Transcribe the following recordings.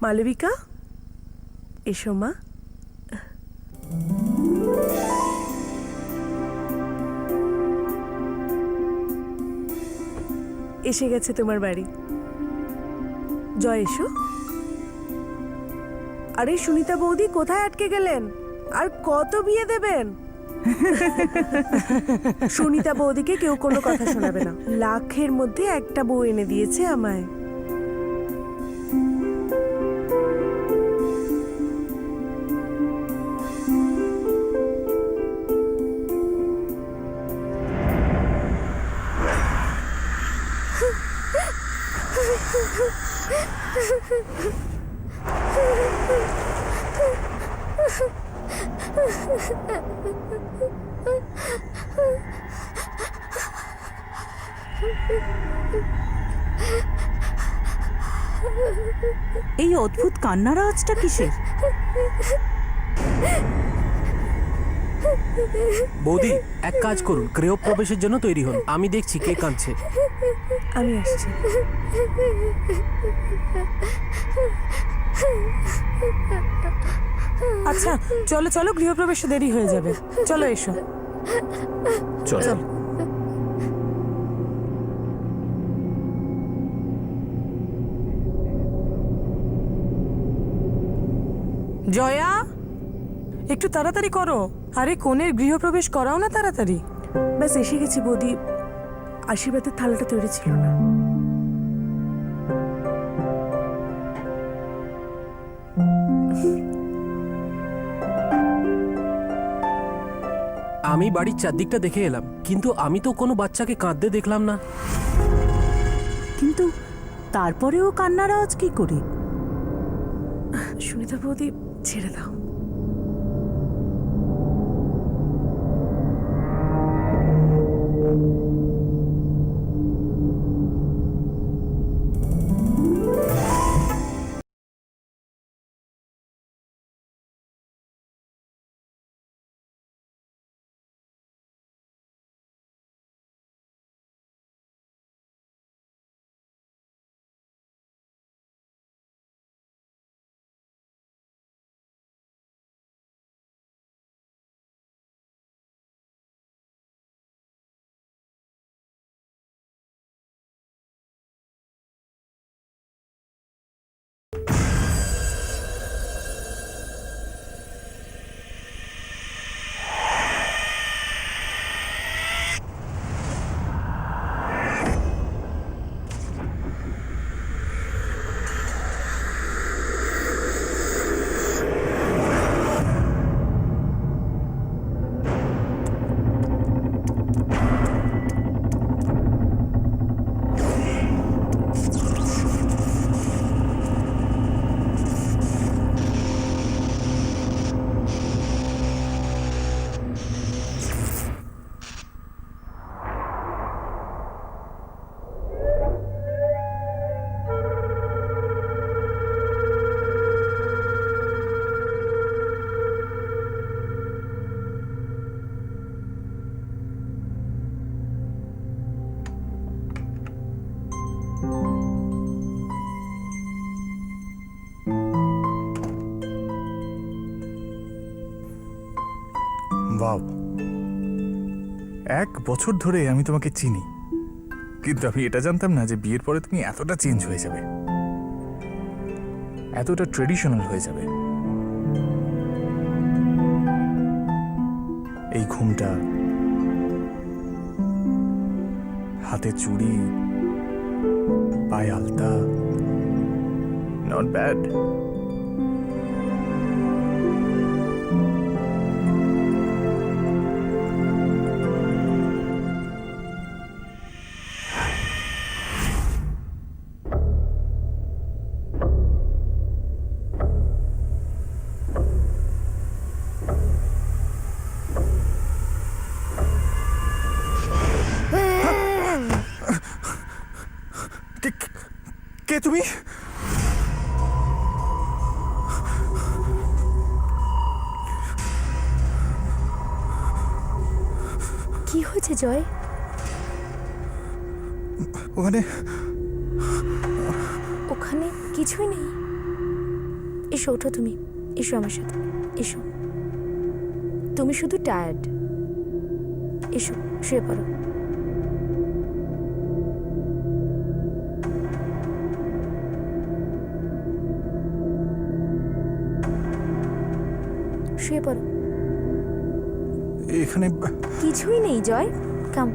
মালবিকা, এসো মা। এসে গেছে তোমার বাড়ি। জয়, এসো। আরে সুনিতা বৌদি, কোথায় আটকে গেলেন? আর কত বিয়ে দেবেন? সুনিতা বৌদিকে কেউ কোনো কথা শোনাবে না। লাখের মধ্যে একটা বউ এনে দিয়েছে আমায়। এই অদ্ভুত কান্নার আওয়াজটা কিসের? বৌদি, এক কাজ করুন, গৃহপ্রবেশের জন্য তৈরি হন। আমি দেখছি কে কাঁদছে। আমি আসছি। আচ্ছা, চলো চলো, গৃহপ্রবেশে দেরি হয়ে যাবে। চলো, এসো। চল। জয়া, একটু তাড়াতাড়ি করো। আরে কনের গৃহপ্রবেশ করাও না তাড়াতাড়ি। ব্যাস এসে গেছি বৌদি। আশীর্বাদের থালাটা তৈরি ছিল না। আমি বাড়ির চারদিকটা দেখে এলাম, কিন্তু আমি তো কোনো বাচ্চাকে কাঁদতে দেখলাম না। কিন্তু তারপরেও কান্নার আওয়াজ কি করে? সুনিতা বৌদি, ছেড়ে দাও। ওয়াও, 1 বছর ধরে আমি তোমাকে চিনি, কিন্তু আমি এটা জানতাম না যে বিয়ের পরে তুমি এতটা চেঞ্জ হয়ে যাবে, এতটা ট্রেডিশনাল হয়ে যাবে। এই ঘুমটা, হাতে চুড়ি, পায়ে আলতা, নট ব্যাড। কে তুমি? কি হয়েছে জয়? ওখানে ওখানে কিছুই নেই। এসো ওঠো তুমি, এসো আমার সাথে, এসো। তুমি শুধু টায়ার্ড, এসো শুয়ে পড়ো। শুয়ে পড়ো। এখানে কিছুই নেই জয়, কাম।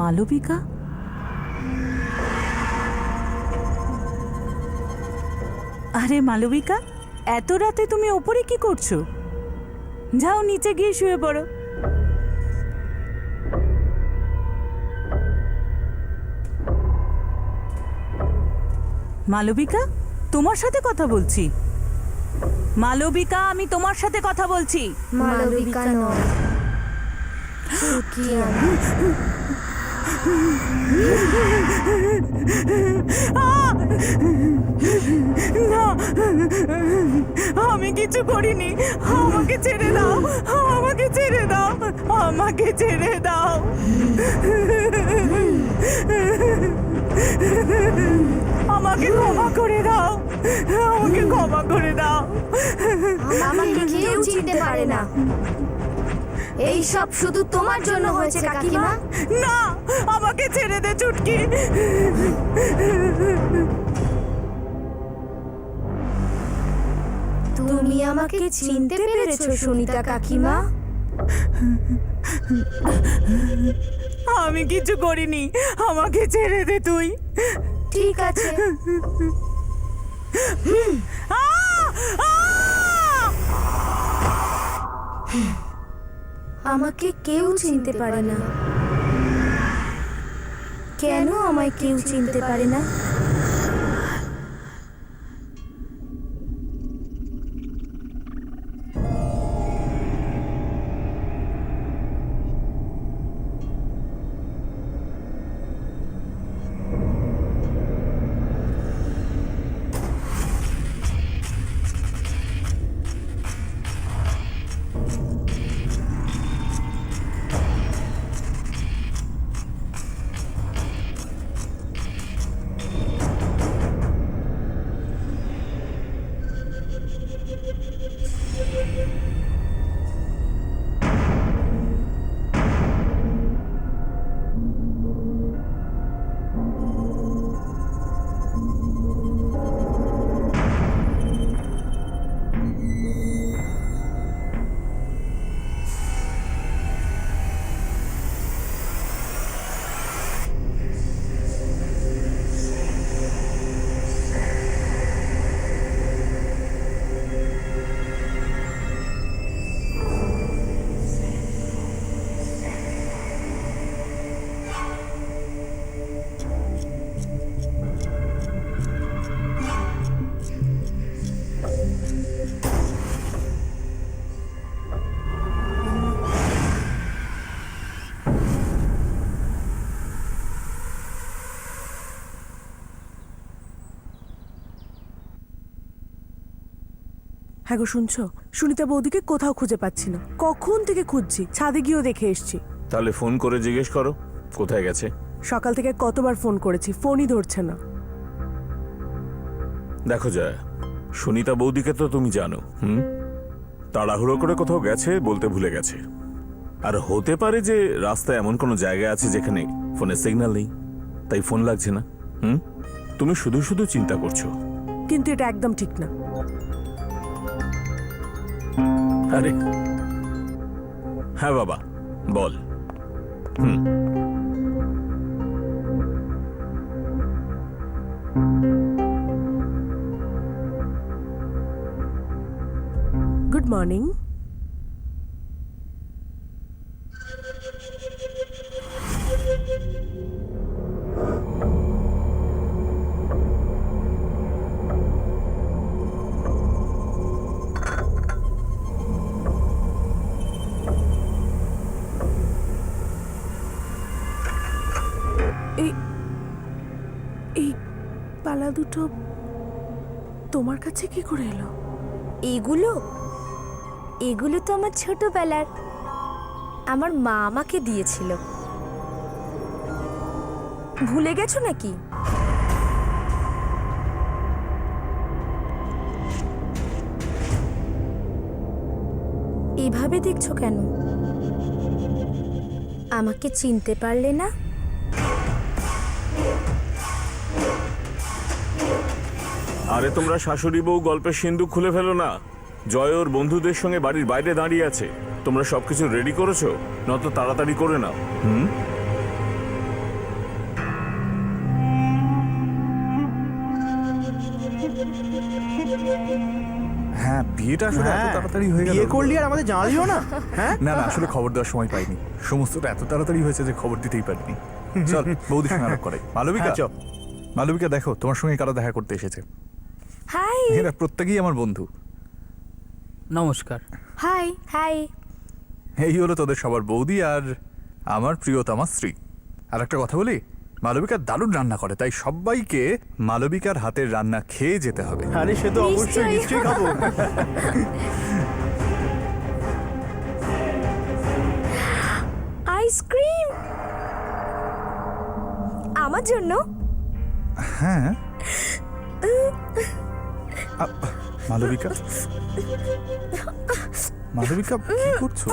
মালবিকা, আরে মালবিকা, এত রাতে তুমি ওপরে কি করছো? যাও নিচে গিয়ে শুয়ে পড়ো। মালবিকা, তোমার সাথে কথা বলছি। মালবিকা, আমি তোমার সাথে কথা বলছি। মালবিকা নয়, সুকিয়ানা। না, আমি কিছু করিনি। আমাকে ছেড়ে দাও, আমাকে ছেড়ে দাও, আমাকে ছেড়ে দাও। আমাকে ক্ষমা করে দাও, আমাকে ক্ষমা করে দাও। আমাকে কেউ চিনতে পারে না। এই সব শুধু তোমার জন্য হয়েছে কাকিমা। না, আমাকে ছেড়ে দে চুটকি। তুমি আমাকে চিনতে পেরেছো সুনিতা কাকিমা? আমি কিছু করিনি, আমাকে ছেড়ে দে তুই। ঠিক আছে। আমাকে কেউ চিনতে পারে না। কেন আমায় কেউ চিনতে পারে না? হ্যাঁ গো শুনছো, সুনিতা বৌদিকে কোথাও খুঁজে পাচ্ছি না। কখন থেকে খুঁজছি, ছাদে গিয়েও দেখে এসছি। তাহলে ফোন করে জিজ্ঞেস করো কোথায় গেছে। সকাল থেকে কতবার ফোন করেছি, ফোনই ধরছে না। দেখো জয়া, সুনিতা বৌদিকে তো তুমি জানো, তাড়াহুড়ো করে কোথাও গেছে বলতে ভুলে গেছে। আর হতে পারে যে রাস্তায় এমন কোনো জায়গা আছে যেখানে ফোনের সিগন্যাল নেই, তাই ফোন লাগছে না। তুমি শুধু শুধু চিন্তা করছো। কিন্তু এটা একদম ঠিক না। আরে হ্যাঁ বাবা, বল। Good morning. এই পালা দুটো তোমার কাছে কি করে এলো? এগুলো তো আমার ছোটবেলার, আমার মা আমাকে দিয়েছিল। ভুলে গেছো নাকি? এভাবে দেখছো কেন? আমাকে চিনতে পারলে না? আরে তোমরা শাশুড়ি বউ গল্পের সিন্ধুক খুলে ফেলো না। জয় ওর বন্ধুদের সঙ্গে বাড়ির বাইরে দাঁড়িয়ে আছে। তোমরা সবকিছু রেডি করেছো? নত তাড়াতাড়ি করে নাও। হ্যাঁ, বিয়েটা আসলে এত তাড়াতাড়ি হয়ে গেল। বিয়ে করলি আর আমাদের জানালিও না? হ্যাঁ, না না, আসলে খবর দেওয়ার সময় পাইনি। সমস্তটা এত তাড়াতাড়ি হয়েছে যে খবর দিতেই পারিনি। চল বৌদির সঙ্গে আলাপ করাই। মালবিকা, মালবিকা দেখো, তোমার সঙ্গে কারা দেখা করতে এসেছে। হাই এরা প্রত্যেকেই আমার বন্ধু। নমস্কার। High high. এই হলো তোদের সবার বৌদি আর আমার প্রিয়তমা স্ত্রী। আর একটা কথা বলি, মালবিকা দারুণ রান্না করে, তাই সবাইকে মালবিকার হাতের রান্না খেয়ে যেতে হবে। আরে সে তো অবশ্যই, নিশ্চয়ই। নিশ্চয়ই খাবো। আইসক্রিম আমার জন্য? হ্যাঁ। মালবিকা, মালবিকা কি করছো?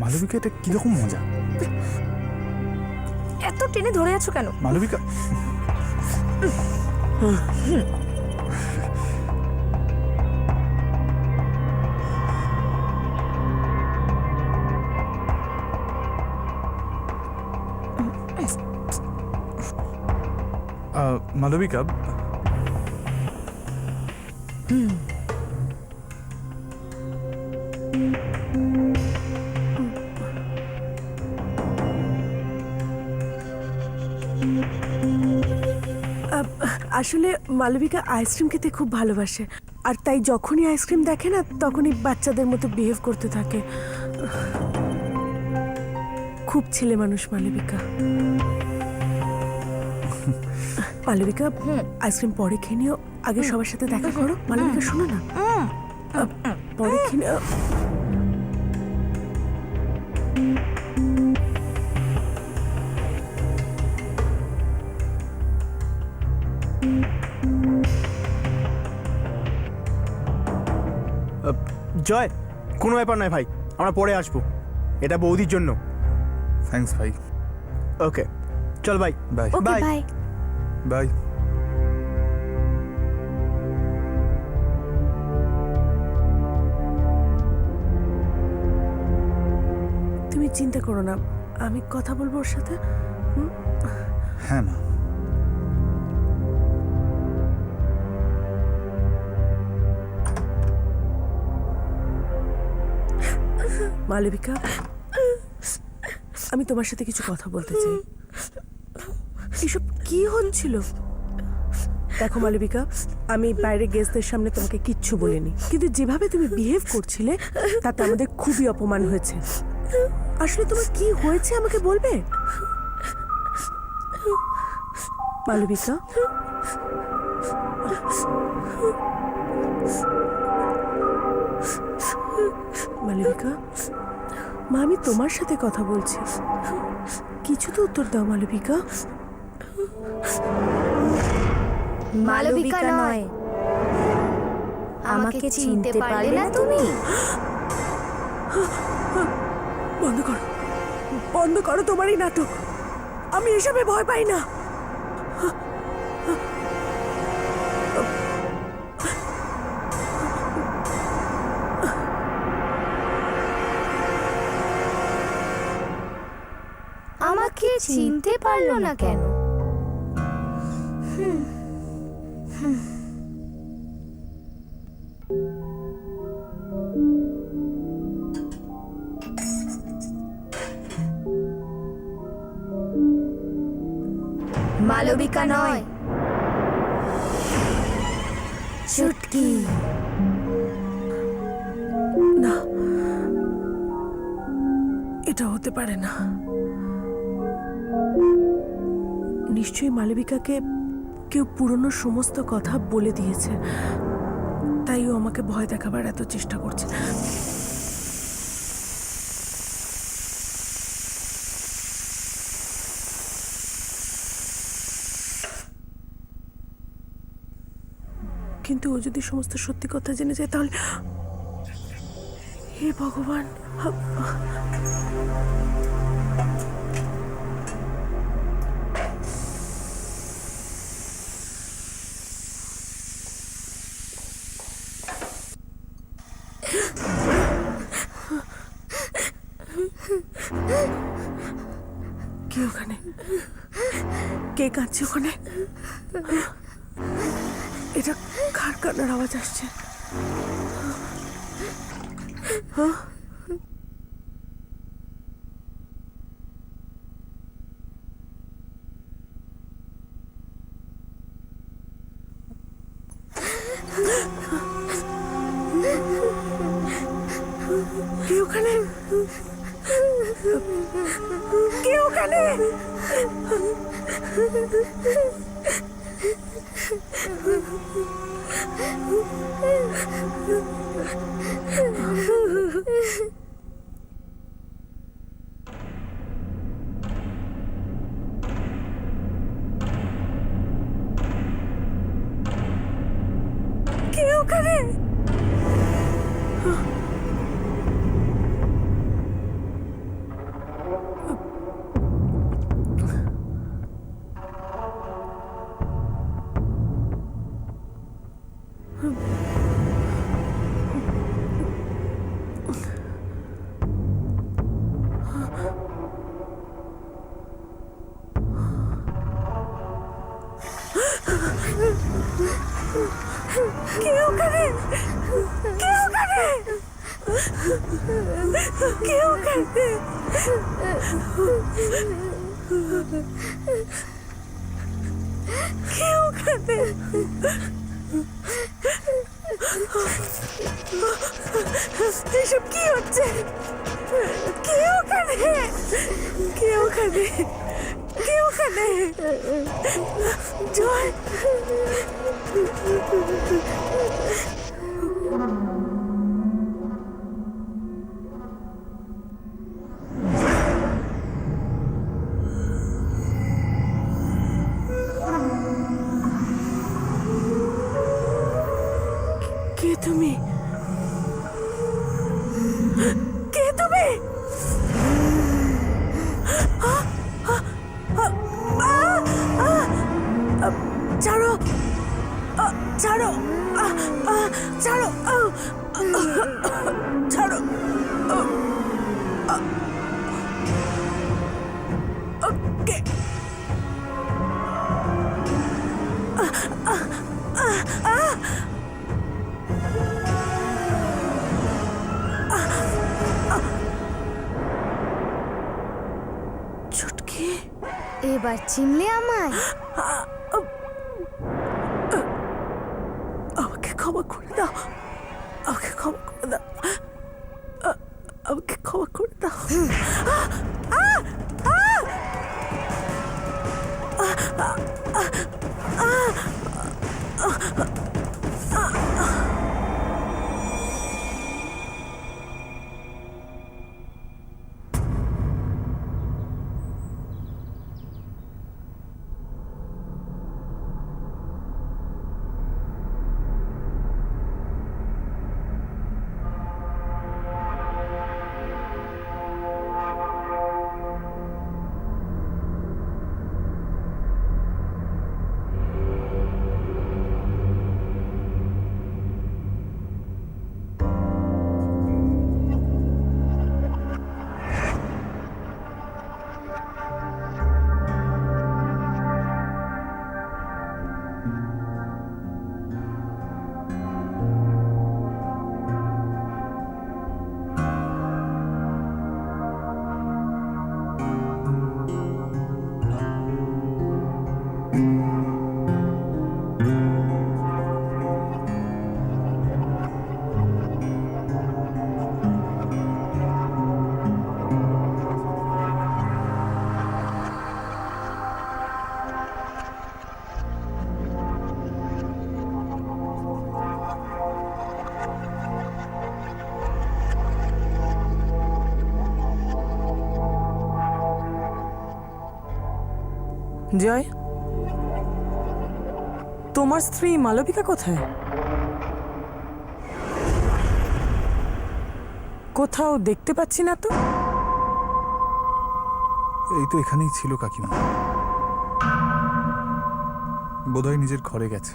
মালবিকা, এটা কিরকম মজা? এত টেনে ধরে আছো কেন? মালবিকা, মালবিকা, আসলে মালবিকা আইসক্রিম খেতে খুব ভালোবাসে, আর তাই যখনই আইসক্রিম দেখে না তখনই বাচ্চাদের মতো বিহেভ করতে থাকে। খুব ছেলে মানুষ মালবিকা। মালবিকা, আইসক্রিম পরে খেয়ে নিও, আগে সবার সাথে দেখা করো। মালবিকা শোনো না, পরে খেয়ে নিও। জয়, কোনো ব্যাপার নয় ভাই, আমরা পরে আসবো। এটা বৌদির জন্য। থ্যাঙ্কস ভাই। ওকে, চল ভাই। Bye okay Bye. Bye. Bye. তুমি চিন্তা করো না, আমি কথা বলবো ওর সাথে। হ্যাঁ মা। মালবিকা, আমি তোমার সাথে কিছু কথা বলতে চাই। এসব কি হচ্ছিল? দেখো মালবিকা, আমি বাইরে গেস্টদের সামনে তোমাকে কিচ্ছু বলিনি, কিন্তু যেভাবে তুমি বিহেভ করছিলে তাতে আমাদের খুবই অপমান হয়েছে। আসলে তোমার কি হয়েছে আমাকে বলবে? মালবিকা, মালবিকা? মা, আমি তোমার সাথে কথা বলছি, কিছু তো উত্তর দাও মালবিকা। মালবিকা নয়, আমাকে চিনতে পারলে না তুমি? বন্ধ করো, বন্ধ করো তোমারই নাটক। আমি এসবে ভয় পাই না। আমাকে চিনতে পারলো না কেন? মালবিকা নয়, চুটকি। না, এটা হতে পারে না। নিশ্চয়ই মালবিকাকে কেউ পুরনো সমস্ত কথা বলে দিয়েছে, তাই ও আমাকে ভয় দেখাবার এত চেষ্টা করছে। কিন্তু ও যদি সমস্ত সত্যি কথা জেনে যায় তাহলে, হে ভগবান। কে ওখানে? কে কাঁদছে ওখানে? এটা কার কান্নার আওয়াজ আসছে? কে ওখানে? কে ওখানে? কে ওখানে? কে ওখানে? কে ওখানে? কে ওখানে? কে ওখানে? এসব কি হচ্ছে? কে ওখানে? কে ওখানে? কে ওখানে? জয়, কে তুমি? কে তুমি? ছাড়ো, ছাড়ো, ছাড়ো, ছাড়ো। কে? চুটকি, এবার চিনলে আমায়? আমাকে ক্ষমা করে দাও, আমাকে ক্ষমা করে দাও, আমাকে ক্ষমা করে দাও। জয়, তোমার স্ত্রী মালবিকা কোথায়? কোথাও দেখতে পাচ্ছি না তো। এই তো এখানেই ছিল কাকিমা, বোধহয় নিজের ঘরে গেছে।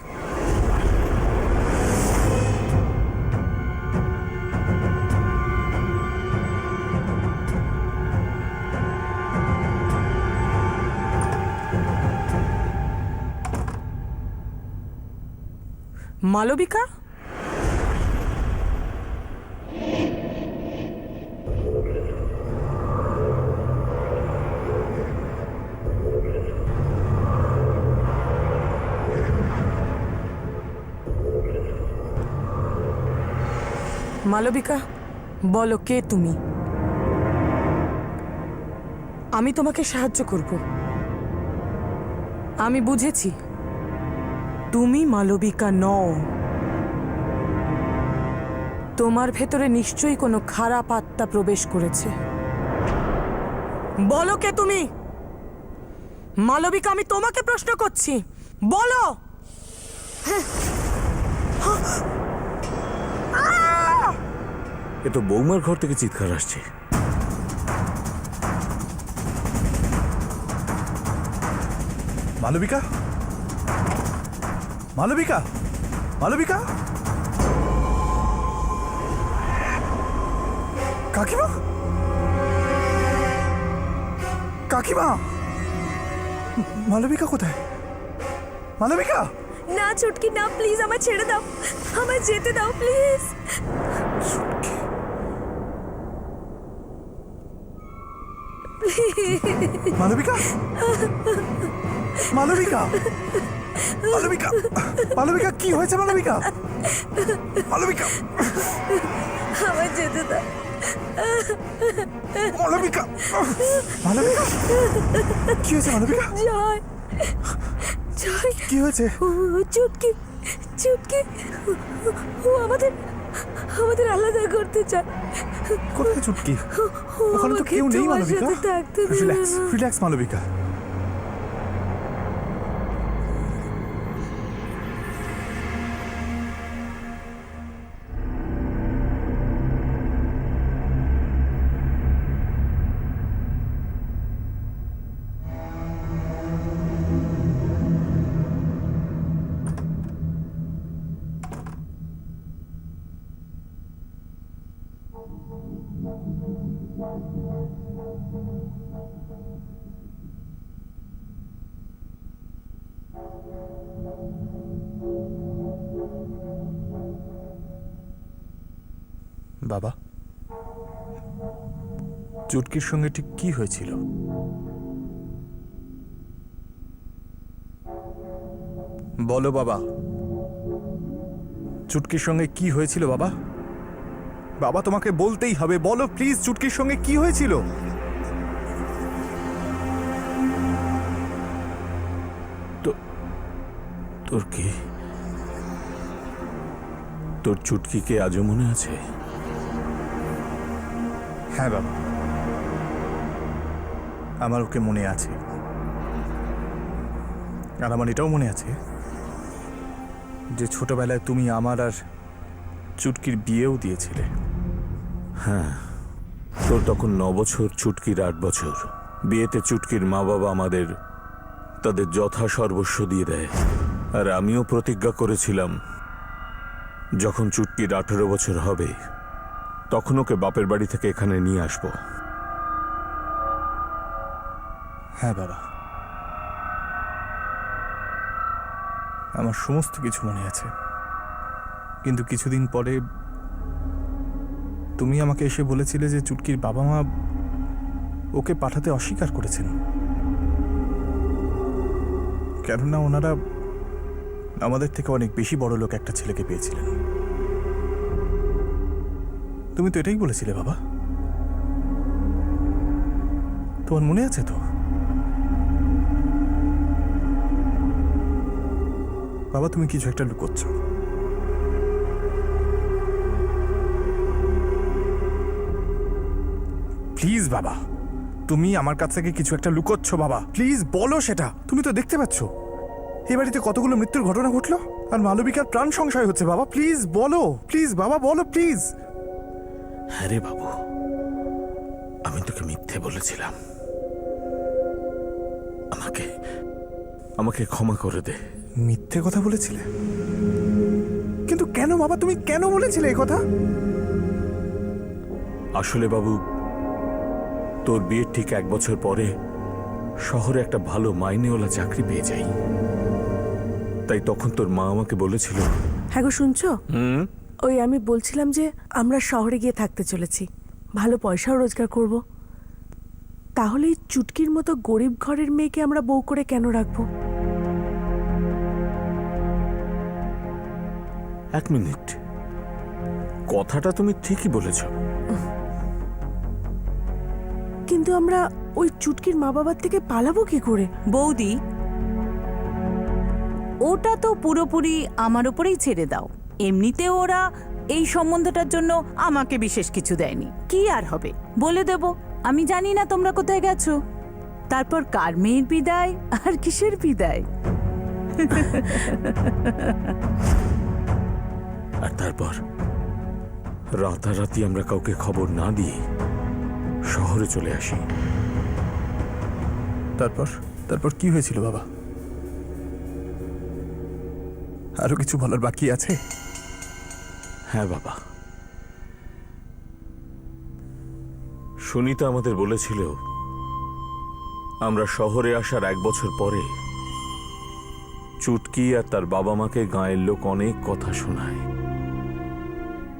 মালবিকা, মালবিকা, বলো কে তুমি? আমি তোমাকে সাহায্য করব। আমি বুঝেছি তুমি মালবিকা নও। তোমার ভেতরে নিশ্চয়ই কোনো খারাপ আত্মা প্রবেশ করেছে। বলো কে তুমি? মালবিকা, আমি তোমাকে প্রশ্ন করছি, বলো। এ তো বৌমার ঘর থেকে চিৎকার আসছে। মালবিকা, মালবিকা, মালবিকা, কাকিমা, কাকিমা, মালবিকা কোথায়? মালবিকা, না চুটকি না, প্লিজ আমায় ছেড়ে দাও, আমায় যেতে দাও প্লিজ। মালবিকা, মালবিকা, মালবিকা, মালবিকা, কি হয়েছে মালবিকা? মালবিকা, আমায় যেতে দাও। মালবিকা, মালবিকা, কি হয়েছে মালবিকা? জয়, জয়, কি হয়েছে? ও চুটকি, চুটকি, ও আমাদের আমাদের আলাদা করতে চায়। কোথায় চুটকি? ও ওখানে তো আমাকে কেউ নেই তোমার মালবিকা। সাথে থাকতে দেবে রিল্যাক্স, না। রিল্যাক্স মালবিকা। বাবা, চুটকির সঙ্গে ঠিক কি হয়েছিল? বলো বাবা, চুটকির সঙ্গে কি হয়েছিল বাবা? বাবা, তোমাকে বলতেই হবে, বলো প্লিজ, চুটকির সঙ্গে কি হয়েছিল? তোর কি, তোর চুটকিকে আজও মনে আছে? হ্যাঁ বাবা, আমার ওকে মনে আছে। আর আমার এটাও মনে আছে যে ছোটবেলায় তুমি আমার আর চুটকির বিয়েও দিয়েছিলে। তোর তখন 9 বছর, চুটকির 8 বছর। বিয়েতে চুটকির মা বাবা আমাদের তাদের যথা সর্বস্ব দিয়ে দেয়। আর আমিও প্রতিজ্ঞা করেছিলাম যখন চুটকির 18 বছর হবে তখন ওকে বাপের বাড়ি থেকে এখানে নিয়ে আসবো। হ্যাঁ বাবা, আমার সমস্ত কিছু মনে আছে। কিন্তু কিছুদিন পরে তুমি আমাকে এসে বলেছিলে যে চুটকির বাবা মা ওকে পাঠাতে অস্বীকার করেছেন, কেননা ওনারা আমাদের থেকে অনেক বেশি বড় লোক একটা ছেলেকে পেয়েছিলেন। তুমি তো এটাই বলেছিলে বাবা, তোমার মনে আছে তো? বাবা, তুমি কিছু একটা লুকোচ্ছ। প্লিজ বাবা, তুমি আমার কাছ থেকে কিছু একটা লুকোচ্ছ বাবা, প্লিজ বলো সেটা। তুমি তো দেখতে পাচ্ছ এ বাড়িতে কতগুলো মৃত্যুর ঘটনা ঘটলো, আর মালবিকার প্রাণ সংশয় হচ্ছে। বাবা প্লিজ বলো, প্লিজ বাবা বলো প্লিজ। হ্যাঁ রে বাবু, আমি তোকে মিথ্যে বলেছিলাম। আমাকে আমাকে ক্ষমা করে দে। মিথ্যে কথা বলেছিলে? কিন্তু কেন বাবা, তুমি কেন বলেছিলে এই কথা? আসলে বাবু, তোর বিয়ের ঠিক 1 বছর পরে শহরে একটা ভালো মাইনেওয়ালা চাকরি পেয়ে যাই। তাই তখন তোর মা আমাকে বলেছিল। হ্যাঁ গো, শুনছো? ওই আমি বলছিলাম যে আমরা শহরে গিয়ে থাকতে চলেছি, ভালো পয়সাও রোজগার করব। তাহলে এই চুটকির মতো গরিব ঘরের মেয়েকে আমরা বউ করে কেন রাখবো? 1 মিনিট, কথাটা তুমি ঠিকই বলেছ। কিন্তু আমরা ওই চুটকির মা বাবার থেকে পালাবো কি করে? বৌদি, ওটা তো পুরোপুরি আমার উপরেই ছেড়ে দাও। এমনিতেও ওরা এই সম্বন্ধটার জন্য আমাকে বিশেষ কিছু দেয়নি। কি আর হবে, বলে দেব আমি জানি না তোমরা কোথায় গেছো। তারপর কার মেয়ের বিদায় আর কিসের বিদায়। আর তারপর রাতারাতি আমরা কাউকে খবর না দিয়ে শহরে চলে আসি। তারপর তারপর কি হয়েছিল বাবা? আরো কিছু বলার বাকি আছে? হ্যাঁ বাবা, সুনিতা আমাদের বলেছিল আমরা শহরে আসার 1 বছর পরে চুটকি আর তার বাবা মাকে গাঁয়ের লোক অনেক কথা শোনায়,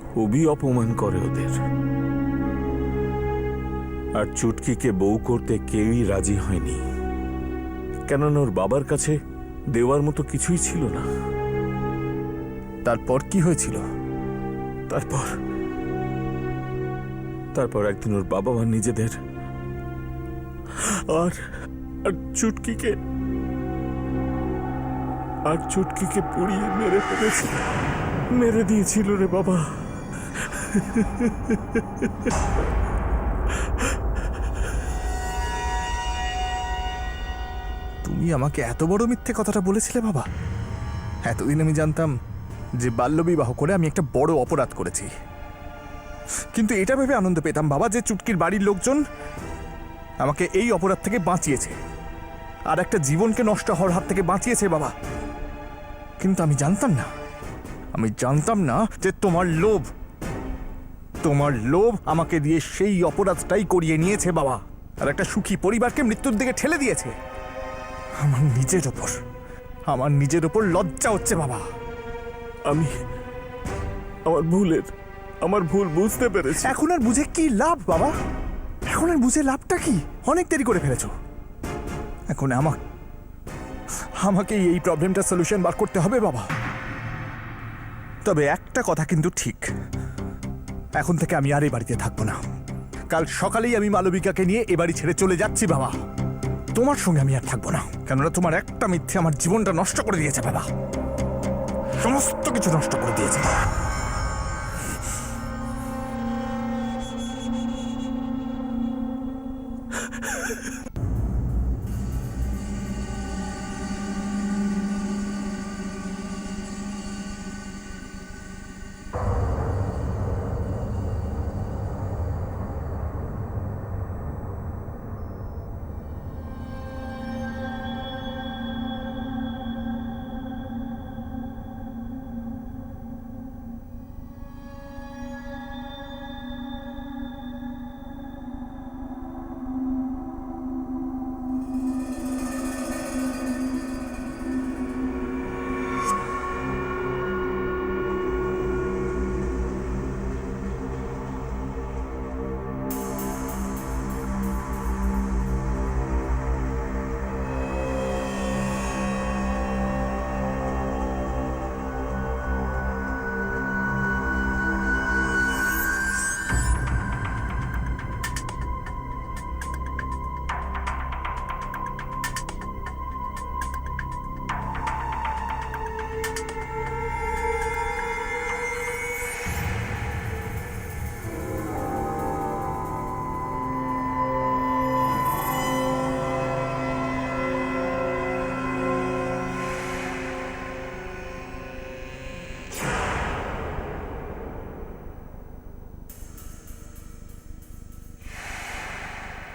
খুবই অপমান করে ওদের। আর চুটকিকে বউ করতে কেউই রাজি হয়নি, কেননা ওর বাবার কাছে দেওয়ার মতো কিছুই ছিল না। তারপর কি হয়েছিল? তারপর একদিন ওর বাবা মা নিজেদের আর চুটকিকে পুড়িয়ে মেরে দিয়েছিল রে বাবা। তুমি আমাকে এত বড় মিথ্যে কথাটা বলেছিলে বাবা? এতদিন আমি জানতাম যে বাল্যবিবাহ করে আমি একটা বড় অপরাধ করেছি, কিন্তু এটা ভেবে আনন্দ পেতাম বাবা যে চুটকির বাড়ির লোকজন আমাকে এই অপরাধ থেকে বাঁচিয়েছে, আর একটা জীবনকে নষ্ট হওয়ার হাত থেকে বাঁচিয়েছে বাবা। কিন্তু আমি জানতাম না যে তোমার লোভ আমাকে দিয়ে সেই অপরাধটাই করিয়ে নিয়েছে বাবা, আর একটা সুখী পরিবারকে মৃত্যুর দিকে ঠেলে দিয়েছে। আমার নিজের ওপর লজ্জা হচ্ছে বাবা। আমি আমার ভুল বুঝতে পেরেছি। এখন আর বুঝে কি লাভ বাবা? এখন আর বুঝে লাভটা কি? অনেক দেরি করে ফেলেছো। এখন আমাকে এই প্রবলেমটা সলিউশন বার করতে হবে বাবা। তবে একটা কথা কিন্তু ঠিক, এখন থেকে আমি আর এই বাড়িতে থাকবো না। কাল সকালেই আমি মালবিকাকে নিয়ে এ বাড়ি ছেড়ে চলে যাচ্ছি বাবা। তোমার সঙ্গে আমি আর থাকবো না, কেননা তোমার একটা মিথ্যে আমার জীবনটা নষ্ট করে দিয়েছে বাবা, সমস্ত কিছু নষ্ট করে দিয়েছে।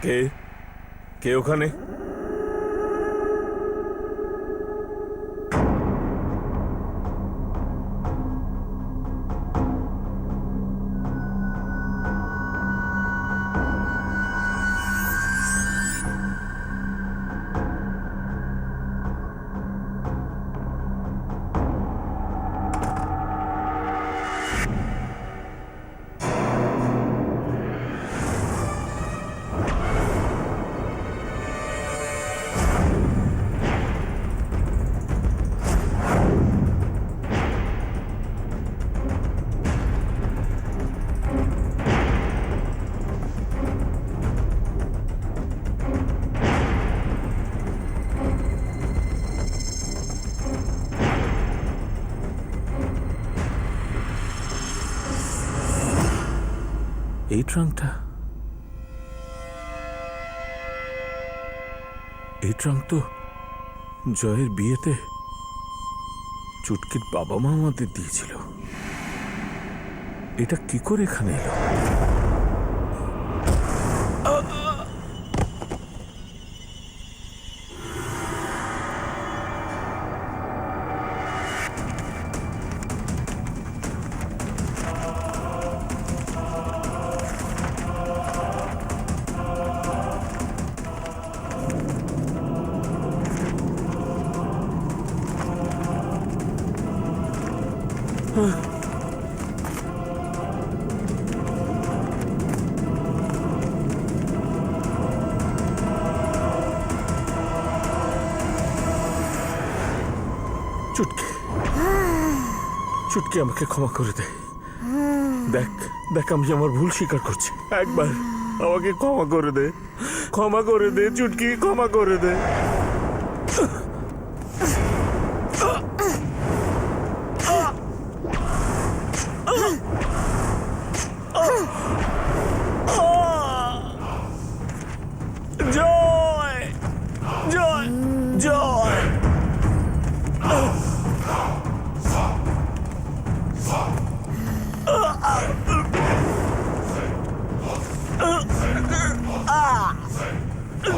কে কে ওখানে? এই ট্রাঙ্কটা, এই ট্রাঙ্ক তো জয়ের বিয়েতে চুটকির বাবা মা আমাদের দিয়েছিল। এটা কি করে এখানে এলো? চুটকি, চুটকি আমাকে ক্ষমা করে দে। দেখ দেখ, আমি আমার ভুল স্বীকার করছি। একবার আমাকে ক্ষমা করে দে, ক্ষমা করে দে চুটকি, ক্ষমা করে দে। জয় জয় জয়।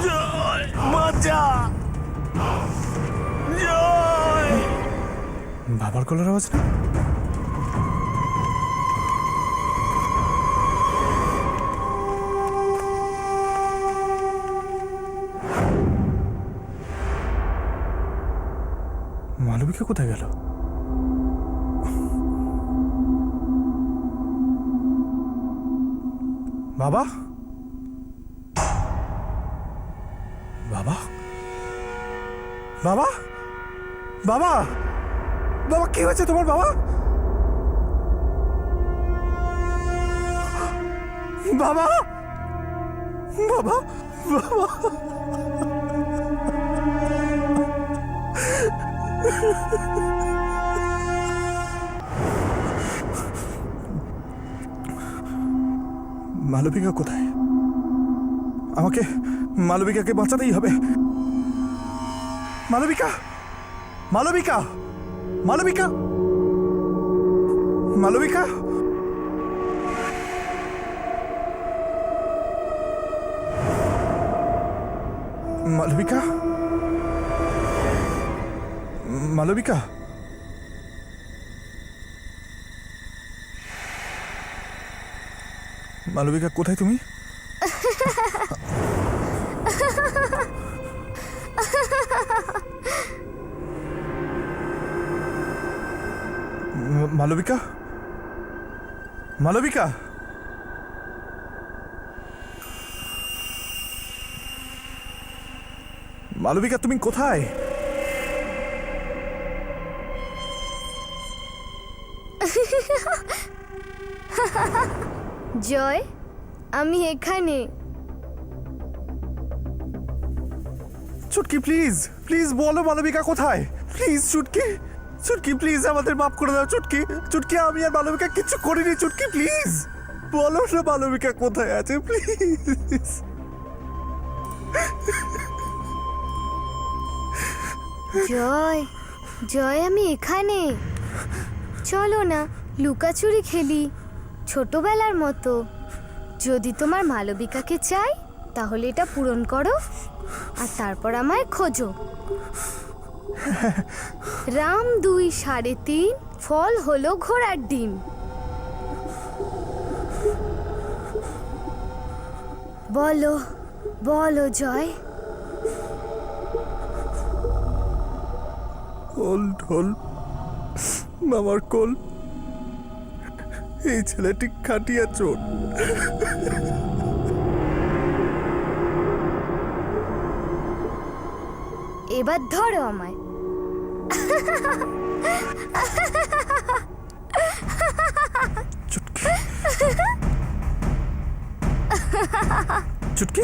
জয় বাঁচা, জয়। বাবার গলার আওয়াজ না? মালবিকা কোথায় গেল? বাবা, বাবা, বাবা, বাবা, বাবা, কি হয়েছে তোমার? বাবা, বাবা, বাবা, বাবা। মালবিকা কোথায়? আমাকে মালবিকাকে বাঁচাতেই হবে। মালবিকা, মালবিকা, মালবিকা, মালবিকা, মালবিকা, মালবিকা, মালবিকা কোথায় তুমি? মালবিকা, মালবিকা, মালবিকা, তুমি কোথায়? জয়, আমি এখানে। চুটকি, প্লিজ প্লিজ বলো মালবিকা কোথায়? প্লিজ চুটকি, চুটকি প্লিজ আমাদের মাফ করে দাও। চুটকি, চুটকি, আমি আর মালবিকা কিছু করিনি। চুটকি প্লিজ বলো না মালবিকা কোথায় আছে, প্লিজ। জয়, জয়, আমি এখানে। চলো না লুকাচুরি খেলি ছোটবেলার মতো। যদি তোমার মালবিকাকে চাই তাহলে এটা পূরণ করো আর তারপর আমায় খোঁজো। রাম 2 3.5, ফল হলো ঘোড়ার ডিম। বলো বলো জয়। ওল ঢোল মামার কোল, এই ছেলেটি খাটিয়া চোর। এবার ধরো আমায়। চুটকি চুটকি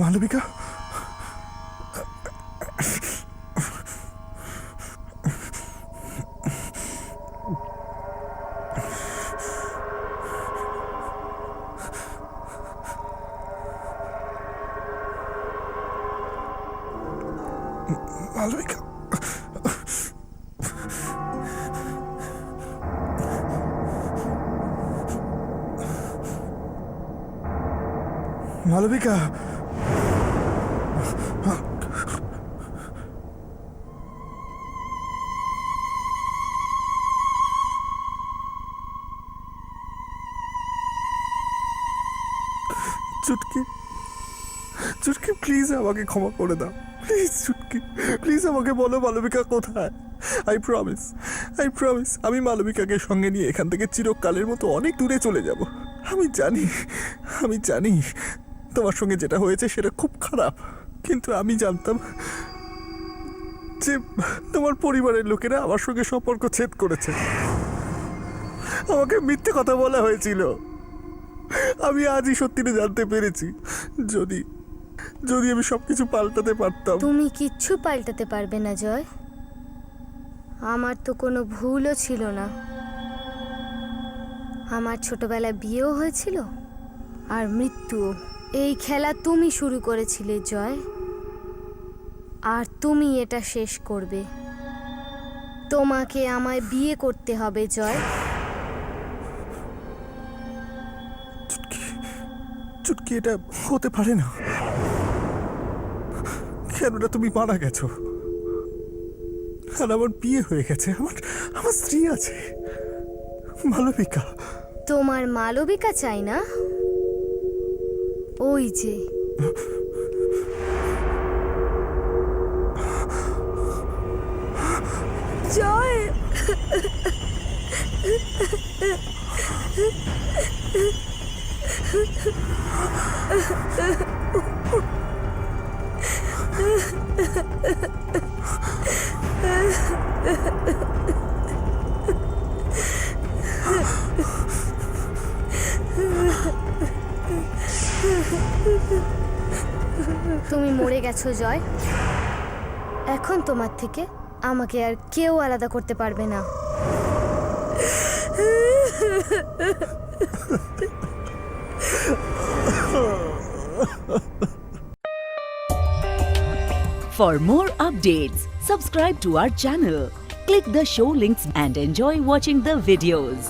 মালবিকা, মালবিকা, মালবিকা, চুটকি চুটকি প্লিজ আমাকে ক্ষমা করে দাও, প্লিজ চুটকি, প্লিজ আমাকে বলো মালবিকা কোথায়। আই প্রমিস আমি মালবিকাকে সঙ্গে নিয়ে এখান থেকে চিরকালের মতো অনেক দূরে চলে যাব। আমি জানি তোমার সঙ্গে যেটা হয়েছে সেটা খুব খারাপ, কিন্তু আমি জানতাম যে তোমার পরিবারের লোকেরা আমার সঙ্গে সম্পর্ক ছেদ করেছে। আমাকে মিথ্যে কথা বলা হয়েছিল, আমি আজই সত্যিটা জানতে পেরেছি। যদি যদি আমি সবকিছু পাল্টাতে পারতাম। তুমি কিচ্ছু পাল্টাতে পারবে না জয়, আমার তো কোনো ভুলও ছিল না। আমার ছোটবেলায় বিয়েও হয়েছিল আর মৃত্যুও। এই খেলা তুমি শুরু করেছিলে জয়, আর তুমি এটা শেষ করবে। তোমাকে আমায় বিয়ে করতে হবে জয়। চুটকি এটা হতে পারে না, কেননা তুমি মারা গেছো আর আমার বিয়ে হয়ে গেছে, আমার স্ত্রী আছে মালবিকা। তোমার মালবিকা চাই না? ওই যে জয়, তুমি মরে গেছো জয়। এখন তোমার থেকে আমাকে আর কেউ আলাদা করতে পারবে না। For more updates, subscribe to our channel, click the show links and enjoy watching the videos.